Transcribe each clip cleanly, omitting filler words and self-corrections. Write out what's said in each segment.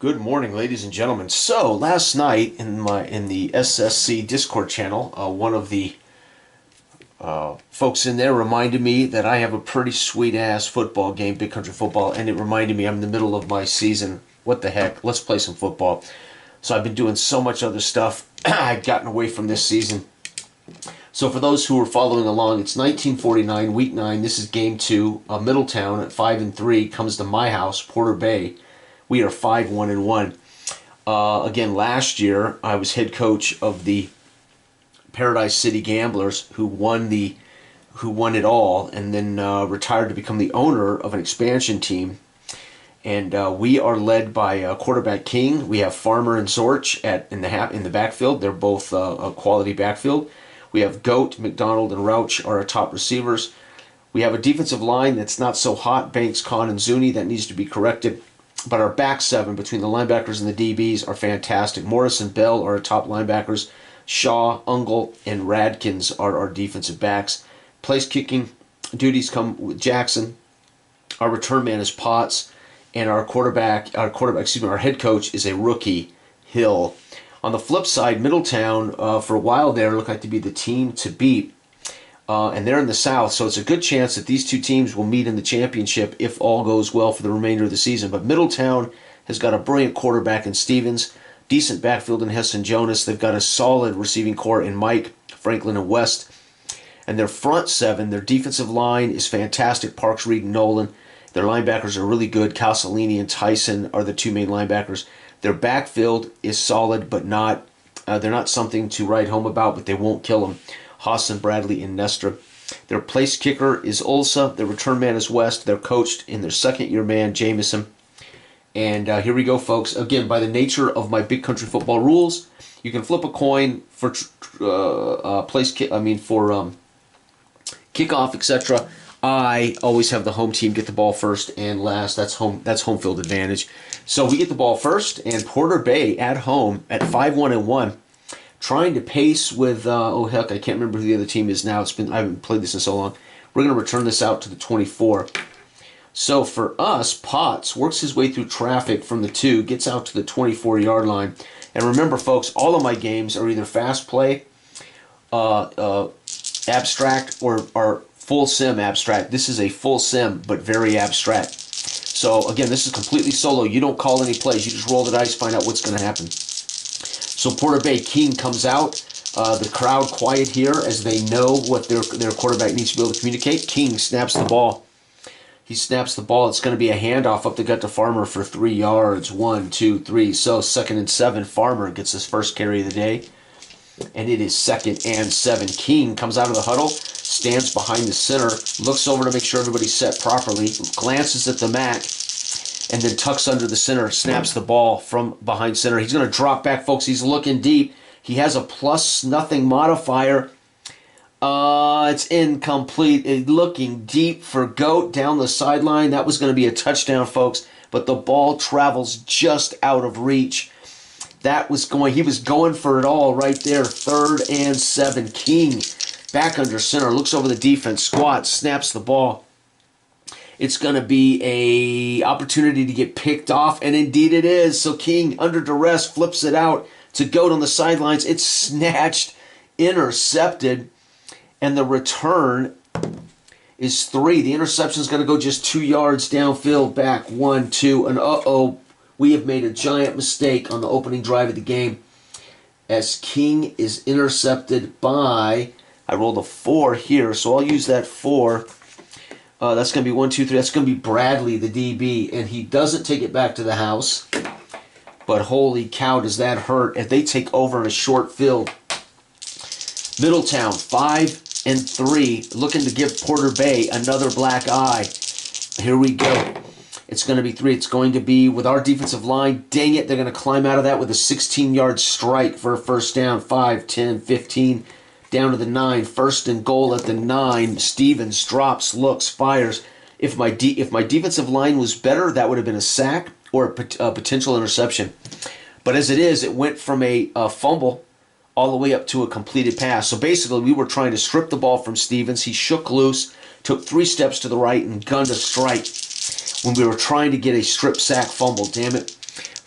Good morning, ladies and gentlemen. So last night in the SSC Discord channel, one of the folks in there reminded me that I have a pretty sweet ass football game, big country football, and it reminded me I'm in the middle of my season. What the heck? Let's play some football. So I've been doing so much other stuff. I've gotten away from this season. So for those who are following along, it's 1949, Week 9. This is Game 2. Middletown at 5-3 comes to my house, Porter Bay. We are 5-1-1. Again, last year I was head coach of the Paradise City Gamblers, who won it all, and then retired to become the owner of an expansion team. And we are led by quarterback King. We have Farmer and Zorch in the backfield. They're both a quality backfield. We have Goat, McDonald, and Rouch are our top receivers. We have a defensive line that's not so hot. Banks, Kahn, and Zuni. That needs to be corrected. But our back seven between the linebackers and the DBs are fantastic. Morris and Bell are our top linebackers. Shaw, Ungle, and Radkins are our defensive backs. Place kicking duties come with Jackson. Our return man is Potts, and our head coach is a rookie, Hill. On the flip side, Middletown, for a while there, looked like to be the team to beat. And they're in the South, so it's a good chance that these two teams will meet in the championship if all goes well for the remainder of the season. But Middletown has got a brilliant quarterback in Stevens, decent backfield in Hess and Jonas. They've got a solid receiving core in Mike, Franklin, and West. And their front seven, their defensive line is fantastic. Parks, Reed, and Nolan. Their linebackers are really good. Casalini and Tyson are the two main linebackers. Their backfield is solid, but they're not something to write home about, but they won't kill them. Hassan, Bradley, and Nestor. Their place kicker is Ulsa. Their return man is West. They're coached in their second-year man, Jameson. And here we go, folks. Again, by the nature of my big country football rules, you can flip a coin for kickoff, etc. I always have the home team get the ball first and last. That's home field advantage. So we get the ball first, and Porter Bay at home at 5-1-1. Trying to pace with, I can't remember who the other team is now. I haven't played this in so long. We're going to return this out to the 24. So for us, Potts works his way through traffic from the 2, gets out to the 24-yard line. And remember, folks, all of my games are either fast play, abstract, or full sim abstract. This is a full sim, but very abstract. So again, this is completely solo. You don't call any plays. You just roll the dice, find out what's going to happen. So Porter Bay, King comes out. The crowd quiet here as they know what their quarterback needs to be able to communicate. King snaps the ball. He snaps the ball. It's going to be a handoff up the gut to Farmer for 3 yards. 1, 2, 3. So 2nd and 7. Farmer gets his first carry of the day. And it is 2nd and 7. King comes out of the huddle, stands behind the center, looks over to make sure everybody's set properly, glances at the MAC, and then tucks under the center, snaps the ball from behind center. He's going to drop back, folks. He's looking deep. He has a +0 modifier. It's incomplete. Looking deep for Goat down the sideline. That was going to be a touchdown, folks, but the ball travels just out of reach. He was going for it all right there. 3rd and 7. King back under center, looks over the defense, squats, snaps the ball. It's going to be a opportunity to get picked off, and indeed it is. So King, under duress, flips it out to Goat on the sidelines. It's snatched, intercepted, and the return is 3. The interception is going to go just 2 yards downfield, back 1, 2, and we have made a giant mistake on the opening drive of the game as King is intercepted by, I rolled a 4 here, so I'll use that 4. That's going to be 1, 2, 3. That's going to be Bradley, the DB, and he doesn't take it back to the house. But holy cow, does that hurt if they take over in a short field. Middletown, 5-3, looking to give Porter Bay another black eye. Here we go. It's going to be 3. It's going to be with our defensive line. Dang it, they're going to climb out of that with a 16-yard strike for a first down. 5, 10, 15. Down to the 9, 1st and goal at the 9. Stevens drops, looks, fires. If my defensive line was better, that would have been a sack or a potential interception. But as it is, it went from a fumble all the way up to a completed pass. So basically, we were trying to strip the ball from Stevens. He shook loose, took 3 steps to the right, and gunned a strike when we were trying to get a strip sack fumble. Damn it.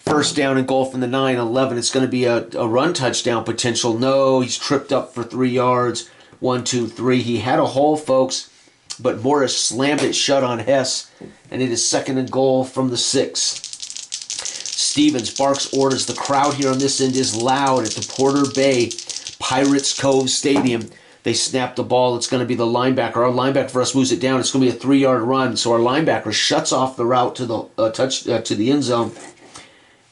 First down and goal from the 9-11. It's going to be a run touchdown potential. No, he's tripped up for 3 yards. 1, 2, 3. He had a hole, folks, but Morris slammed it shut on Hess, and it is second and goal from the 6. Stevens barks orders. The crowd here on this end is loud at the Porter Bay Pirates Cove Stadium. They snap the ball. It's going to be the linebacker. Our linebacker for us moves it down. It's going to be a 3-yard run. So our linebacker shuts off the route to the to the end zone,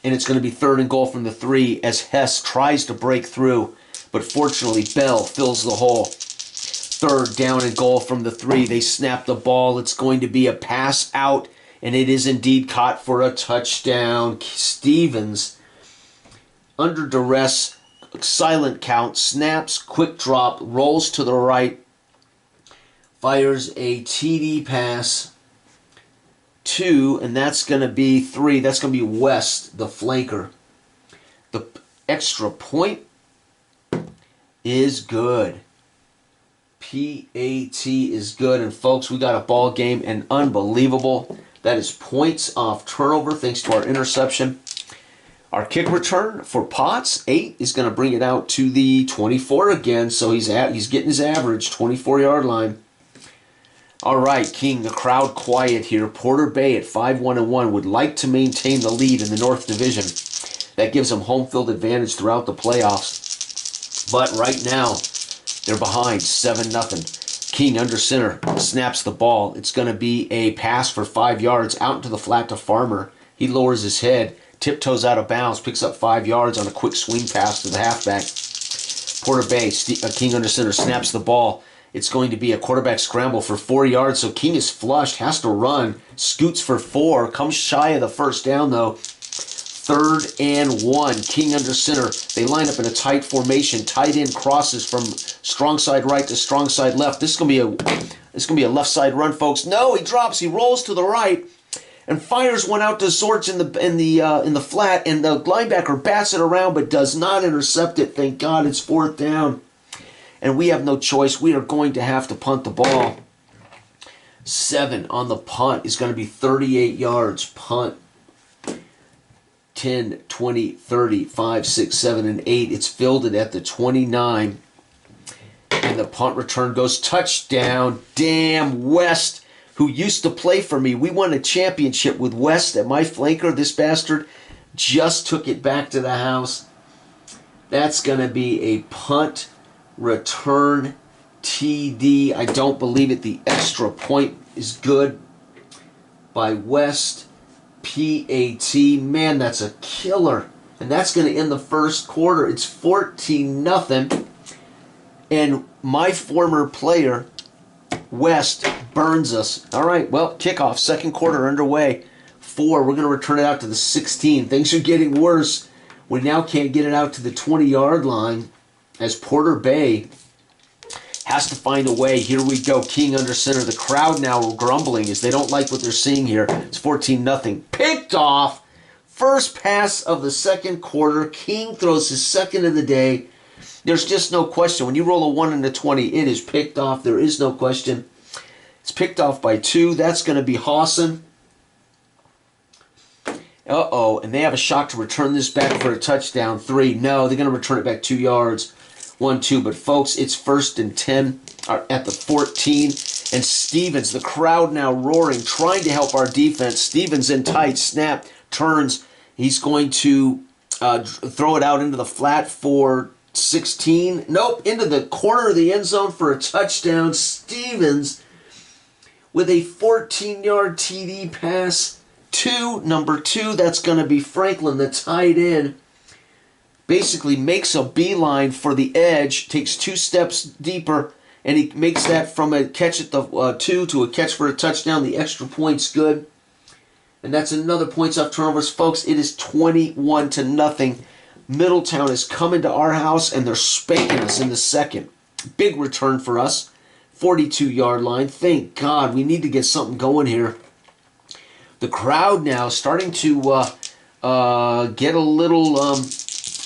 and it's going to be third and goal from the 3 as Hess tries to break through, but fortunately Bell fills the hole. Third down and goal from the 3. They snap the ball. It's going to be a pass out, and it is indeed caught for a touchdown. Stevens, under duress, silent count, snaps, quick drop, rolls to the right, fires a TD pass, 2, and that's going to be 3. That's going to be West, the flanker. The extra point is good. PAT is good. And folks, we got a ball game, and unbelievable. That is points off turnover thanks to our interception. Our kick return for Potts, 8, is going to bring it out to the 24 again. So he's getting his average, 24-yard line. All right, King, the crowd quiet here. Porter Bay at 5-1-1 would like to maintain the lead in the North Division. That gives them home field advantage throughout the playoffs. But right now, they're behind 7-0. King under center snaps the ball. It's going to be a pass for 5 yards out into the flat to Farmer. He lowers his head, tiptoes out of bounds, picks up 5 yards on a quick swing pass to the halfback. Porter Bay, King under center, snaps the ball. It's going to be a quarterback scramble for 4 yards, so King is flushed, has to run, scoots for 4, comes shy of the first down though. 3rd and 1, King under center. They line up in a tight formation. Tight end crosses from strong side right to strong side left. This is going to be a left side run, folks. No, he drops. He rolls to the right and fires one out to Zorts in the flat, and the linebacker bats it around but does not intercept it. Thank God, it's 4th down, and we have no choice. We are going to have to punt the ball. 7 on the punt is going to be 38 yards. Punt. 10, 20, 30, 5, 6, 7, and 8. It's fielded at the 29. And the punt return goes touchdown. Damn, West, who used to play for me. We won a championship with West at my flanker. This bastard just took it back to the house. That's going to be a punt return TD. I don't believe it. The extra point is good by West. PAT, man, that's a killer. And that's going to end the first quarter. It's 14-0. And my former player, West, burns us. All right, well, kickoff, second quarter underway. 4, we're going to return it out to the 16. Things are getting worse. We now can't get it out to the 20-yard line as Porter Bay has to find a way. Here we go. King under center. The crowd now grumbling as they don't like what they're seeing here. It's 14-0. Picked off. First pass of the second quarter. King throws his second of the day. There's just no question. When you roll a 1 and a 20, it is picked off. There is no question. It's picked off by 2. That's going to be Hawson. Uh-oh. And they have a shot to return this back for a touchdown. 3. No, they're going to return it back 2 yards. 1-2, but folks, it's 1st and 10 at the 14, and Stevens, the crowd now roaring, trying to help our defense. Stevens in tight, snap, turns. He's going to throw it out into the flat for 16. Nope, into the corner of the end zone for a touchdown. Stevens with a 14-yard TD pass to number 2. That's going to be Franklin, the tight end. Basically makes a beeline for the edge, takes 2 steps deeper, and he makes that from a catch at the 2 to a catch for a touchdown. The extra point's good. And that's another points off turnovers. Folks, it is 21-0. Middletown is coming to our house, and they're spanking us in the second. Big return for us. 42-yard line. Thank God. We need to get something going here. The crowd now starting to get a little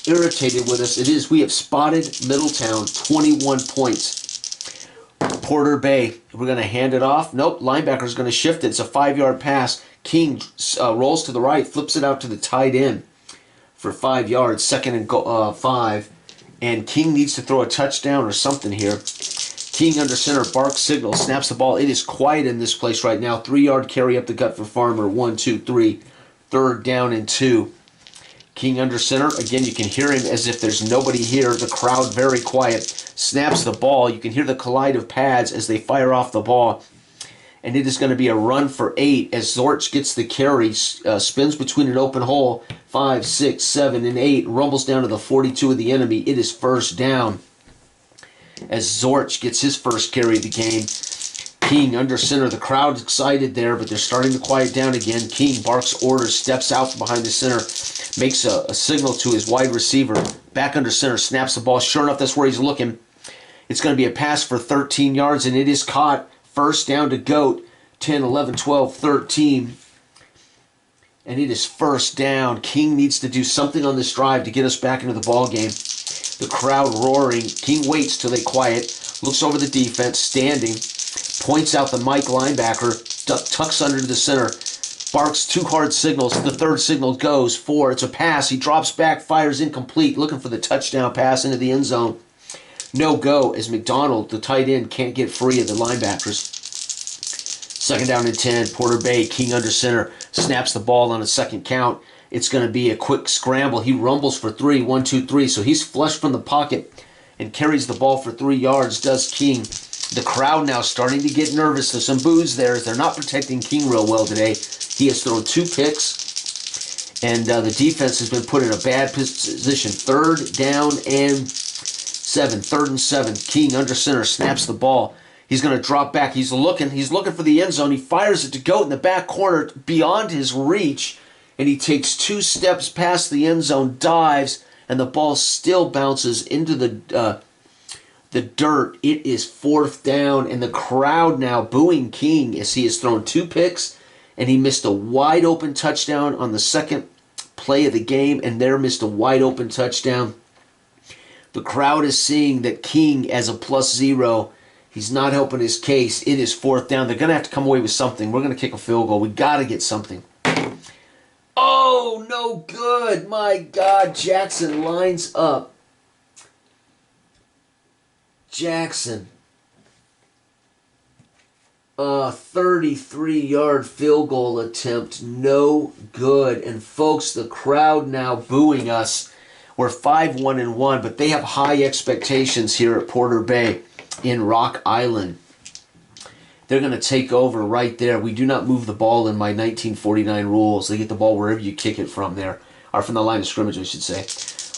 irritated with us. It is. We have spotted Middletown. 21 points. Porter Bay. We're going to hand it off. Nope. Linebacker's going to shift it. It's a 5-yard pass. King rolls to the right, flips it out to the tight end. for 5 yards, 2nd and 5. And King needs to throw a touchdown or something here. King under center, barks signal, snaps the ball. It is quiet in this place right now. 3-yard carry up the gut for Farmer. 1, 2, 3. 3rd down and 2. King under center. Again, you can hear him as if there's nobody here. The crowd very quiet. Snaps the ball. You can hear the collide of pads as they fire off the ball. And it is going to be a run for 8 as Zorch gets the carry, spins between an open hole, 5, 6, 7, and 8, rumbles down to the 42 of the enemy. It is 1st down as Zorch gets his first carry of the game. King under center. The crowd's excited there, but they're starting to quiet down again. King barks orders, steps out from behind the center, makes a signal to his wide receiver. Back under center, snaps the ball. Sure enough, that's where he's looking. It's going to be a pass for 13 yards, and it is caught. 1st down to Goat, 10, 11, 12, 13. And it is 1st down. King needs to do something on this drive to get us back into the ball game. The crowd roaring. King waits till they quiet, looks over the defense, standing, points out the Mike linebacker, tucks under to the center, barks 2 hard signals. The 3rd signal goes 4. It's a pass. He drops back, fires incomplete, looking for the touchdown pass into the end zone. No go as McDonald, the tight end, can't get free of the linebackers. 2nd down and 10. Porter Bay, King under center, snaps the ball on a 2nd count. It's going to be a quick scramble. He rumbles for 3, 1, 2, 3. So he's flushed from the pocket and carries the ball for 3 yards, does King. The crowd now starting to get nervous. There's some boos there. They're not protecting King real well today. He has thrown 2 picks, and the defense has been put in a bad position. 3rd down and 7. 3rd and 7. King under center, snaps the ball. He's going to drop back. He's looking for the end zone. He fires it to Goat in the back corner beyond his reach, and he takes 2 steps past the end zone, dives, and the ball still bounces into the dirt. It is 4th down, and the crowd now booing King as he has thrown 2 picks, and he missed a wide open touchdown on the 2nd play of the game, and there missed a wide open touchdown. The crowd is seeing that King as a +0. He's not helping his case. It is 4th down. They're going to have to come away with something. We're going to kick a field goal. We got to get something. Oh, no good. My God, Jackson lines up. Jackson. A 33-yard field goal attempt. No good. And folks, the crowd now booing us. We're 5-1-1, but they have high expectations here at Porter Bay in Rock Island. They're going to take over right there. We do not move the ball in my 1949 rules. They get the ball wherever you kick it from there, or from the line of scrimmage, I should say.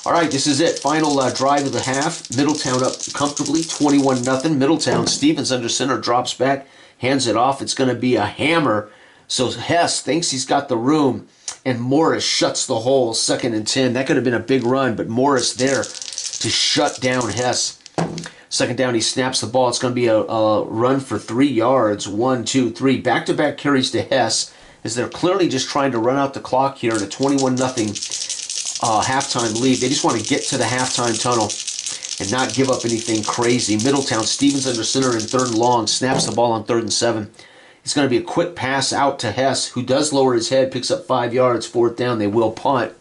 All right, this is it. Final drive of the half. Middletown up comfortably, 21-0. Middletown, Stevens under center, drops back, hands it off. It's going to be a hammer. So Hess thinks he's got the room, and Morris shuts the hole, 2nd and 10. That could have been a big run, but Morris there to shut down Hess. 2nd down, he snaps the ball. It's going to be a run for 3 yards. 1, 2, 3. Back-to-back carries to Hess as they're clearly just trying to run out the clock here in a 21-0 halftime lead. They just want to get to the halftime tunnel and not give up anything crazy. Middletown, Stevens under center in 3rd and long, snaps the ball on 3rd and 7. It's going to be a quick pass out to Hess, who does lower his head, picks up 5 yards, 4th down. They will punt.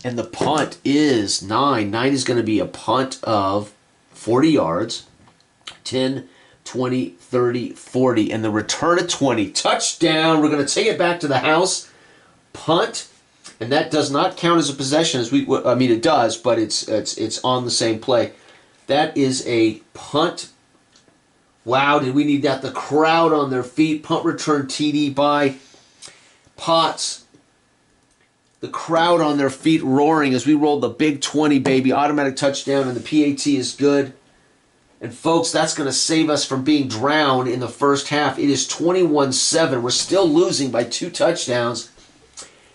And the punt is 9. 9 is going to be a punt of 40 yards. 10, 20, 30, 40. And the return of 20. Touchdown. We're going to take it back to the house. Punt. And that does not count as a possession. I mean, it does, but it's on the same play. That is a punt. Wow, did we need that? The crowd on their feet. Punt return TD by Potts. The crowd on their feet roaring as we roll the big 20, baby. Automatic touchdown, and the PAT is good. And folks, that's going to save us from being drowned in the first half. It is 21-7. We're still losing by 2 touchdowns.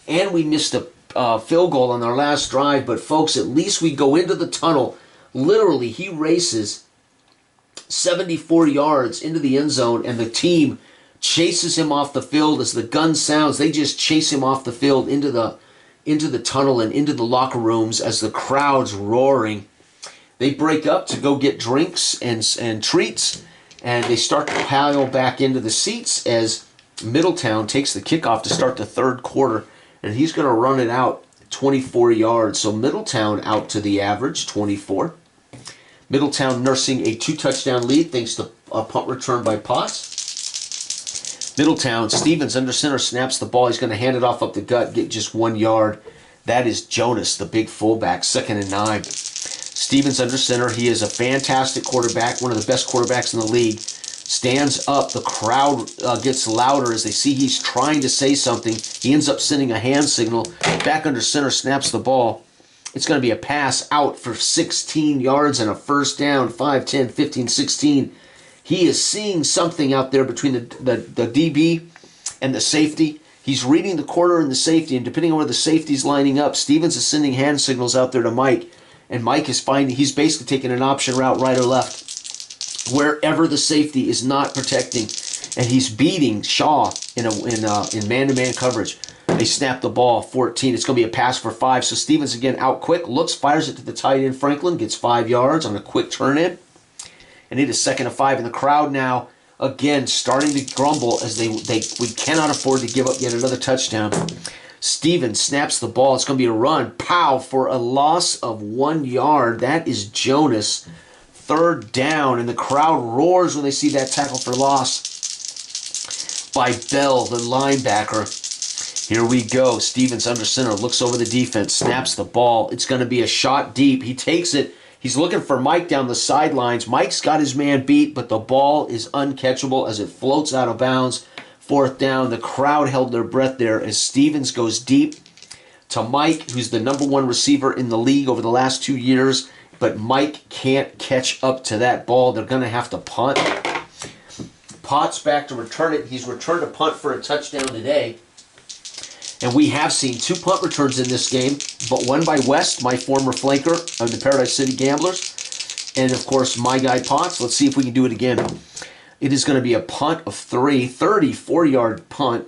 And we missed a field goal on our last drive. But folks, at least we go into the tunnel. Literally, he races 74 yards into the end zone, and the team chases him off the field. As the gun sounds, they just chase him off the field into the tunnel and into the locker rooms as the crowd's roaring. They break up to go get drinks and treats, and they start to pile back into the seats as Middletown takes the kickoff to start the 3rd quarter, and he's going to run it out 24 yards. So Middletown out to the average, 24. Middletown nursing a 2-touchdown lead thanks to a punt return by Potts. Middletown, Stevens under center, snaps the ball. He's going to hand it off up the gut, get just 1 yard. That is Jonas, the big fullback, 2nd and 9. Stevens under center. He is a fantastic quarterback, one of the best quarterbacks in the league. Stands up. The crowd gets louder as they see he's trying to say something. He ends up sending a hand signal. Back under center, snaps the ball. It's going to be a pass out for 16 yards and a first down, 5, 10, 15, 16. He is seeing something out there between the DB and the safety. He's reading the corner and the safety, and depending on where the safety's lining up, Stevens is sending hand signals out there to Mike, and Mike is he's basically taking an option route, right or left, wherever the safety is not protecting, and he's beating Shaw in man-to-man coverage. They snap the ball, 14. It's going to be a pass for 5. So Stevens again out quick, looks, fires it to the tight end. Franklin gets 5 yards on a quick turn in. And it is 2nd and 5. And the crowd now, again, starting to grumble as we cannot afford to give up yet another touchdown. Stevens snaps the ball. It's going to be a run. Pow, for a loss of 1 yard. That is Jonas. 3rd down. And the crowd roars when they see that tackle for loss by Bell, the linebacker. Here we go. Stevens under center, looks over the defense, snaps the ball. It's going to be a shot deep. He takes it. He's looking for Mike down the sidelines. Mike's got his man beat, but the ball is uncatchable as it floats out of bounds. 4th down. The crowd held their breath there as Stevens goes deep to Mike, who's the #1 receiver in the league over the last 2 years. But Mike can't catch up to that ball. They're going to have to punt. Potts back to return it. He's returned a punt for a touchdown today. And we have seen 2 punt returns in this game, but one by West, my former flanker of the Paradise City Gamblers, and of course my guy Potts. Let's see if we can do it again. It is going to be a punt of 3, 34-yard punt,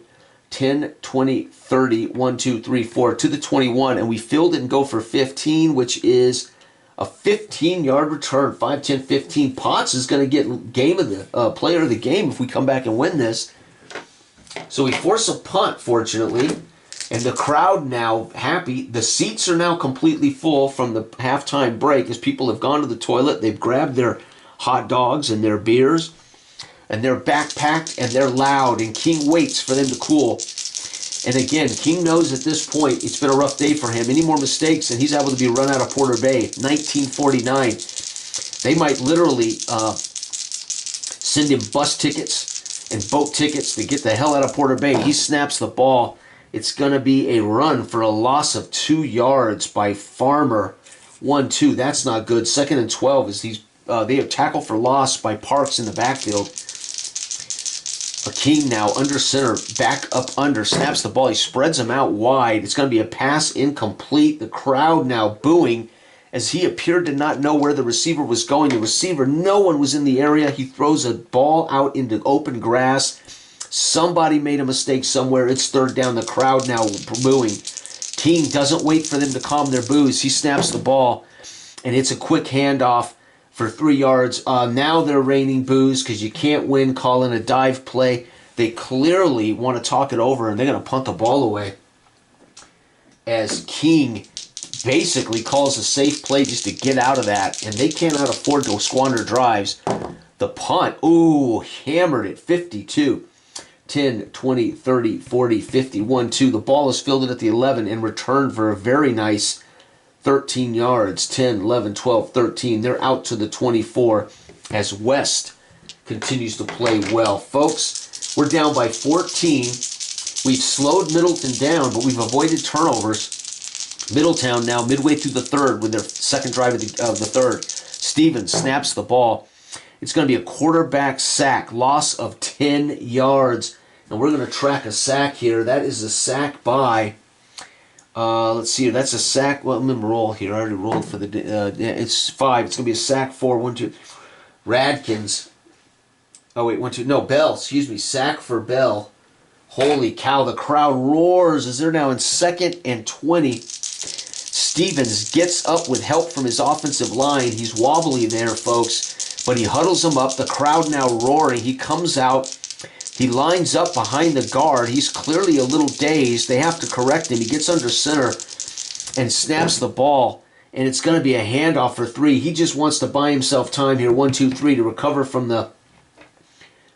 10, 20, 30, 1, 2, 3, 4, to the 21, and we filled it and go for 15, which is a 15-yard return, 5, 10, 15. Potts is going to get player of the game if we come back and win this. So we force a punt, fortunately. And the crowd now happy. The seats are now completely full from the halftime break as people have gone to the toilet. They've grabbed their hot dogs and their beers. And they're backpacked and they're loud. And King waits for them to cool. And again, King knows at this point it's been a rough day for him. Any more mistakes and he's able to be run out of Porter Bay. 1949. They might literally send him bus tickets and boat tickets to get the hell out of Porter Bay. He snaps the ball. It's going to be a run for a loss of 2 yards by Farmer. 1-2. That's not good. 2nd and 12 is they have tackle for loss by Parks in the backfield. A King now under center, back up under, snaps the ball. He spreads him out wide. It's going to be a pass incomplete. The crowd now booing as he appeared to not know where the receiver was going. The receiver, no one was in the area. He throws a ball out into open grass. Somebody made a mistake somewhere. It's 3rd down. The crowd now booing. King doesn't wait for them to calm their boos. He snaps the ball, and it's a quick handoff for 3 yards. Now they're raining boos because you can't win calling a dive play. They clearly want to talk it over, and they're going to punt the ball away as King basically calls a safe play just to get out of that, and they cannot afford to squander drives. The punt, ooh, hammered it, 52. 10, 20, 30, 40, 50, 1, 2. The ball is fielded at the 11 and returned for a very nice 13 yards. 10, 11, 12, 13. They're out to the 24 as West continues to play well. Folks, we're down by 14. We've slowed Middleton down, but we've avoided turnovers. Middletown now midway through the 3rd with their 2nd drive of the 3rd. Stevens snaps the ball. It's going to be a quarterback sack, loss of 10 yards. And we're going to track a sack here. That is a sack by, let's see here. That's a sack. Well, I'm going to roll here. I already rolled for it's 5. It's going to be a sack 4. 1, 2. Radkins. Oh, wait, 1, 2. No, Bell. Excuse me. Sack for Bell. Holy cow. The crowd roars as they're now in 2nd and 20. Stevens gets up with help from his offensive line. He's wobbly there, folks. But he huddles him up. The crowd now roaring. He comes out. He lines up behind the guard. He's clearly a little dazed. They have to correct him. He gets under center. and snaps the ball. And it's going to be a handoff for 3. He just wants to buy himself time here, 1, 2, 3, to recover from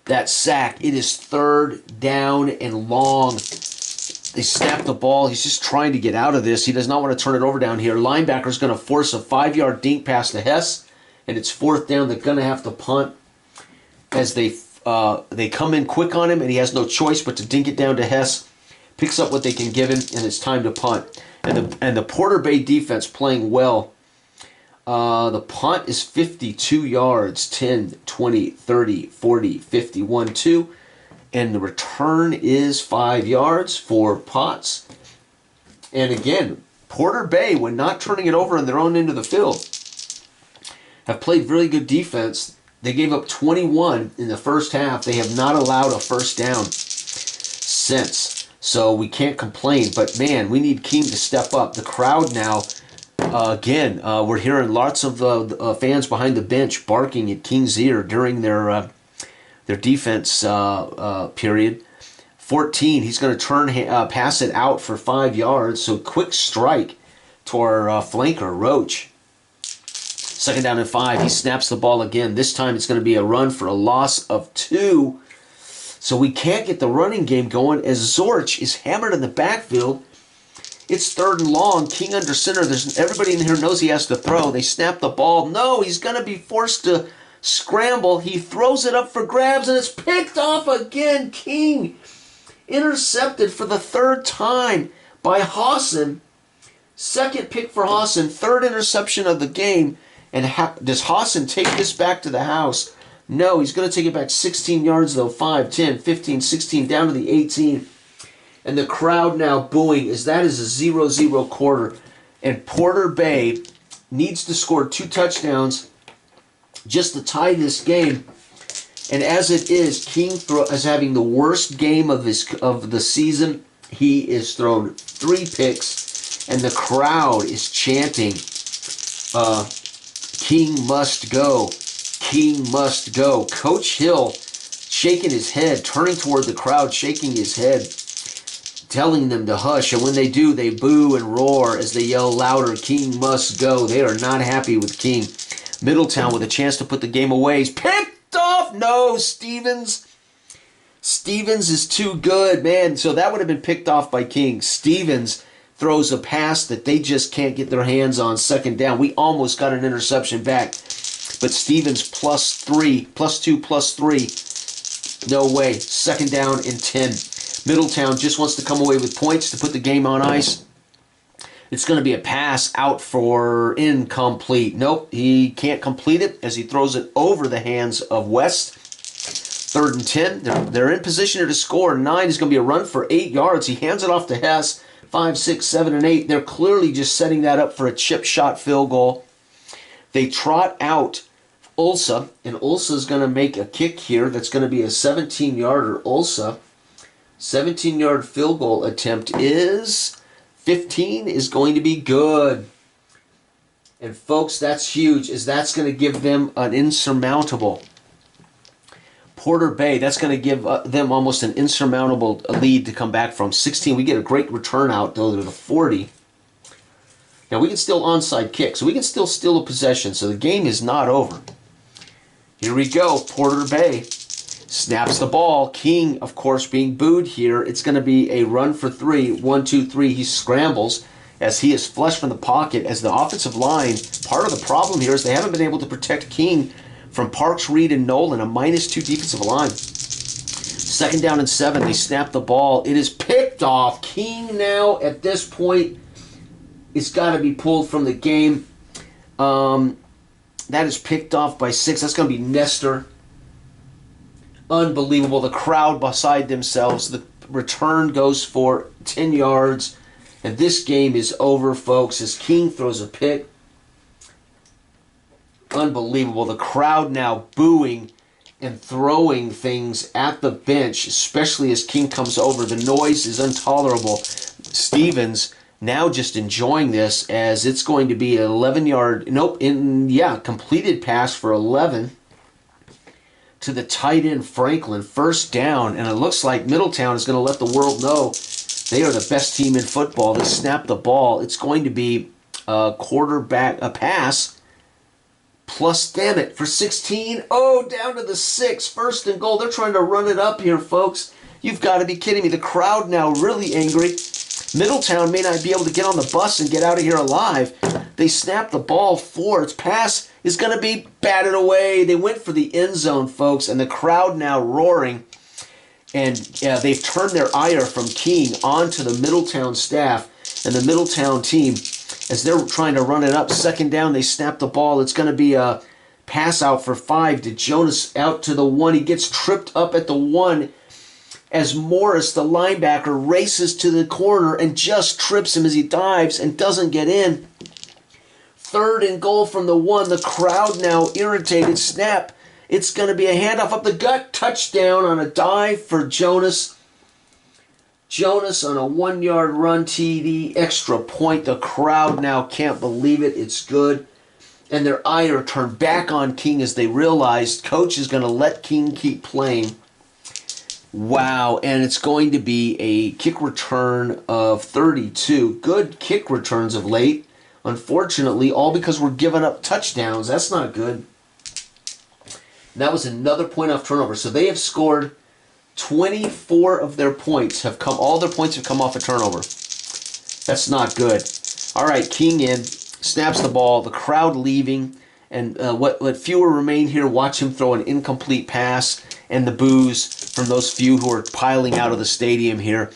that sack. It is 3rd down and long. They snap the ball. He's just trying to get out of this. He does not want to turn it over down here. Linebacker's going to force a 5-yard dink pass to Hess, and it's 4th down. They're going to have to punt as they come in quick on him, and he has no choice but to dink it down to Hess. Picks up what they can give him, and it's time to punt. And the Porter Bay defense playing well. The punt is 52 yards, 10, 20, 30, 40, 50, 1, 2. And the return is 5 yards for Potts. And again, Porter Bay, when not turning it over on their own end of the field, have played really good defense. They gave up 21 in the first half. They have not allowed a first down since. So we can't complain. But, man, we need King to step up. The crowd now, again, we're hearing lots of fans behind the bench barking at King's ear during their defense period. 14, he's going to pass it out for 5 yards. So quick strike to our flanker, Roach. 2nd down and 5. He snaps the ball again. This time it's going to be a run for a loss of 2. So we can't get the running game going as Zorch is hammered in the backfield. It's 3rd and long. King under center. Everybody in here knows he has to throw. They snap the ball. No, he's going to be forced to scramble. He throws it up for grabs, and it's picked off again. King intercepted for the 3rd time by Hawson. 2nd pick for Hawson. 3rd interception of the game. And does Hawson take this back to the house? No, he's going to take it back 16 yards, though. 5, 10, 15, 16, down to the 18. And the crowd now booing as that is a 0-0 quarter. And Porter Bay needs to score 2 touchdowns just to tie this game. And as it is, King is having the worst game of the season. He is thrown 3 picks, and the crowd is chanting, King must go. King must go. Coach Hill shaking his head, turning toward the crowd, shaking his head, telling them to hush. And when they do, they boo and roar as they yell louder, King must go. They are not happy with King. Middletown with a chance to put the game away. He's picked off. No, Stevens. Stevens is too good, man. So that would have been picked off by King. Stevens throws a pass that they just can't get their hands on. 2nd down. We almost got an interception back. But Stevens +3, +2, +3. No way. 2nd down and 10. Middletown just wants to come away with points to put the game on ice. It's going to be a pass out for incomplete. Nope, he can't complete it as he throws it over the hands of West. 3rd and 10. They're in position to score. 9 is going to be a run for 8 yards. He hands it off to Hess. 5, 6, 7, and 8. They're clearly just setting that up for a chip shot field goal. They trot out Ulsa, and Ulsa's going to make a kick here that's going to be a 17-yarder. Ulsa, 17-yard field goal attempt is 15 is going to be good. And folks, that's huge, as that's going to give them an insurmountable. Porter Bay, that's going to give them almost an insurmountable lead to come back from. 16, we get a great return out, though, to the 40. Now, we can still onside kick, so we can still steal a possession, so the game is not over. Here we go. Porter Bay snaps the ball. King, of course, being booed here. It's going to be a run for 3. 1, 2, 3. He scrambles as he is flushed from the pocket. As the offensive line, part of the problem here is they haven't been able to protect King from Parks, Reed, and Nolan, a -2 defensive line. 2nd down and 7. They snap the ball. It is picked off. King now, at this point, it's got to be pulled from the game. That is picked off by 6. That's going to be Nestor. Unbelievable. The crowd beside themselves. The return goes for 10 yards. And this game is over, folks, as King throws a pick. Unbelievable. The crowd now booing and throwing things at the bench, especially as King comes over. The noise is intolerable. Stevens now just enjoying this as it's going to be an 11-yard, completed pass for 11 to the tight end Franklin. 1st down, and it looks like Middletown is going to let the world know They are the best team in football. They snap the ball. It's going to be a pass, plus, damn it, for 16. Oh, down to the 6. First and goal. They're trying to run it up here, folks. You've got to be kidding me. The crowd now really angry. Middletown may not be able to get on the bus and get out of here alive. They snap the ball forward. Its pass is going to be batted away. They went for the end zone, folks, and the crowd now roaring. And they've turned their ire from King onto the Middletown staff and the Middletown team as they're trying to run it up. Second down, they snap the ball. It's going to be a pass out for 5 to Jonas out to the 1. He gets tripped up at the 1 as Morris, the linebacker, races to the corner and just trips him as he dives and doesn't get in. Third and goal from the 1. The crowd now irritated. Snap. It's going to be a handoff up the gut. Touchdown on a dive for Jonas. Jonas on a 1-yard run TD. Extra point. The crowd now can't believe it. It's good. And their ire turned back on King as they realized coach is going to let King keep playing. Wow, and it's going to be a kick return of 32. Good kick returns of late. Unfortunately, all because we're giving up touchdowns. That's not good. And that was another point off turnover. So they have scored 24 of their points. All their points have come off a turnover. That's not good. All right, King in, snaps the ball. The crowd leaving. And let fewer remain here. Watch him throw an incomplete pass. And the boos from those few who are piling out of the stadium here.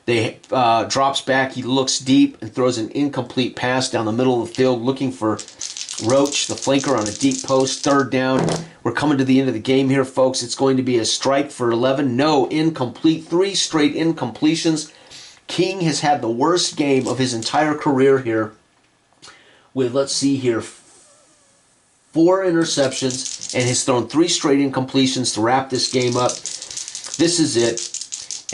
They drops back. He looks deep and throws an incomplete pass down the middle of the field, looking for Roach, the flanker, on a deep post. Third down. We're coming to the end of the game here, folks. It's going to be a strike for 11. No, incomplete. 3 straight incompletions. King has had the worst game of his entire career here with, let's see here, 4 interceptions, and has thrown 3 straight incompletions to wrap this game up. This is it.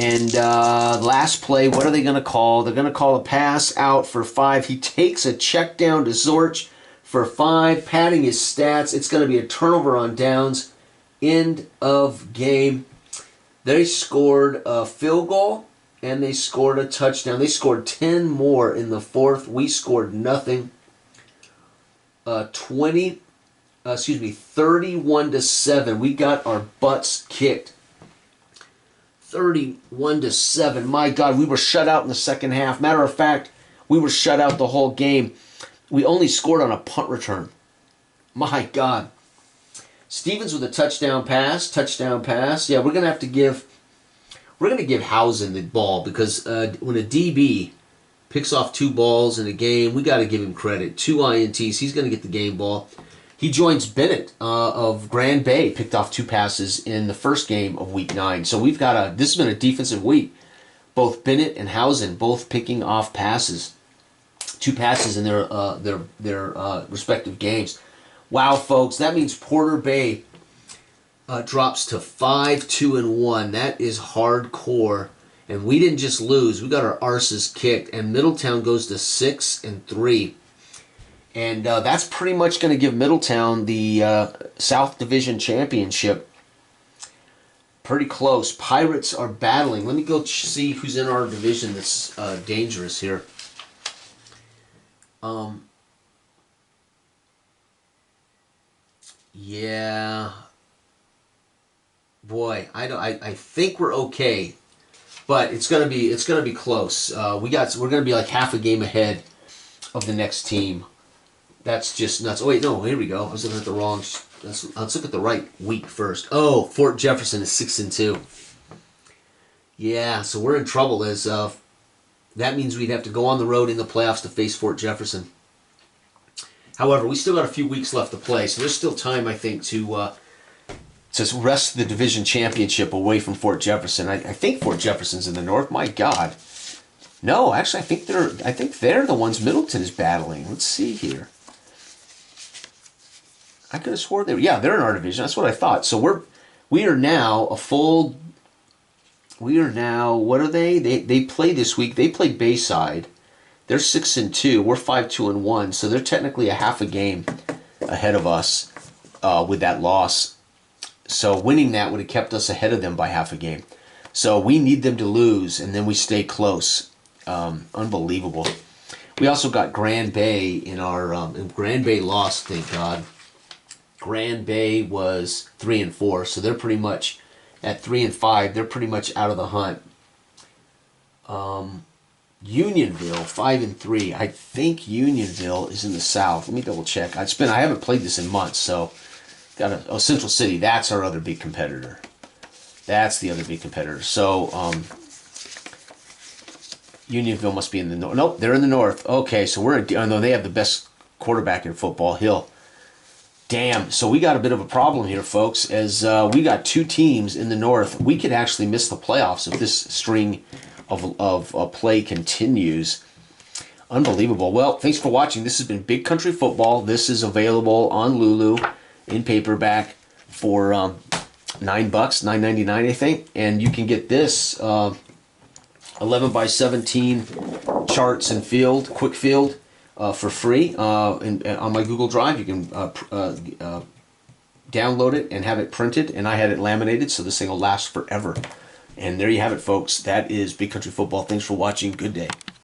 And last play, what are they going to call? They're going to call a pass out for 5. He takes a check down to Zorch for 5, padding his stats. It's going to be a turnover on downs. End of game. They scored a field goal, and they scored a touchdown. They scored 10 more in the 4th. We scored nothing. 31-7. We got our butts kicked. 31-7. My God, we were shut out in the second half. Matter of fact, we were shut out the whole game. We only scored on a punt return. My God. Stevens with a touchdown pass. Yeah, we're gonna give Housen the ball because when a DB picks off 2 balls in a game, we got to give him credit. 2 INTs. He's gonna get the game ball. He joins Bennett of Grand Bay, picked off 2 passes in the first game of Week 9. So we've got this has been a defensive week. Both Bennett and Housen both picking off passes, 2 passes in their respective games. Wow, folks, that means Porter Bay drops to 5-2-1. That is hardcore, and we didn't just lose; we got our arses kicked. And Middletown goes to 6-3. And that's pretty much going to give Middletown the South Division Championship. Pretty close. Pirates are battling. Let me go see who's in our division that's dangerous here. Yeah. Boy, I think we're okay, but it's gonna be close. We're gonna be like half a game ahead of the next team. That's just nuts. Oh, wait, no, here we go. I was looking at the wrong... Let's look at the right week first. Oh, Fort Jefferson is 6-2. Yeah, so we're in trouble as that means we'd have to go on the road in the playoffs to face Fort Jefferson. However, we still got a few weeks left to play, so there's still time, I think, to wrest the division championship away from Fort Jefferson. I think Fort Jefferson's in the north. My God. No, actually, I think they're the ones Middleton is battling. Let's see here. I could have swore they were. Yeah, they're in our division. That's what I thought. So we are now what are they? They play this week. They play Bayside. They're 6-2. We're 5-2-1. So they're technically a half a game ahead of us with that loss. So winning that would have kept us ahead of them by half a game. So we need them to lose, and then we stay close. Unbelievable. We also got Grand Bay in our Grand Bay lost, thank God. Grand Bay was 3-4, so they're pretty much at 3-5. They're pretty much out of the hunt. Unionville 5-3. I think Unionville is in the south. Let me double check. I haven't played this in months, so Central City. That's our other big competitor. That's the other big competitor. So Unionville must be in the north. Nope, they're in the north. Okay, so I know they have the best quarterback in football, Hill. Damn, so we got a bit of a problem here, folks, as we got two teams in the north. We could actually miss the playoffs if this string of play continues. Unbelievable. Well, thanks for watching. This has been Big Country Football. This is available on Lulu in paperback for $9, $9.99, I think. And you can get this 11 by 17 charts and quick field for free on my Google Drive. You can download it and have it printed, and I had it laminated, so this thing will last forever. And there you have it, folks. That is Big Country Football. Thanks for watching. Good day.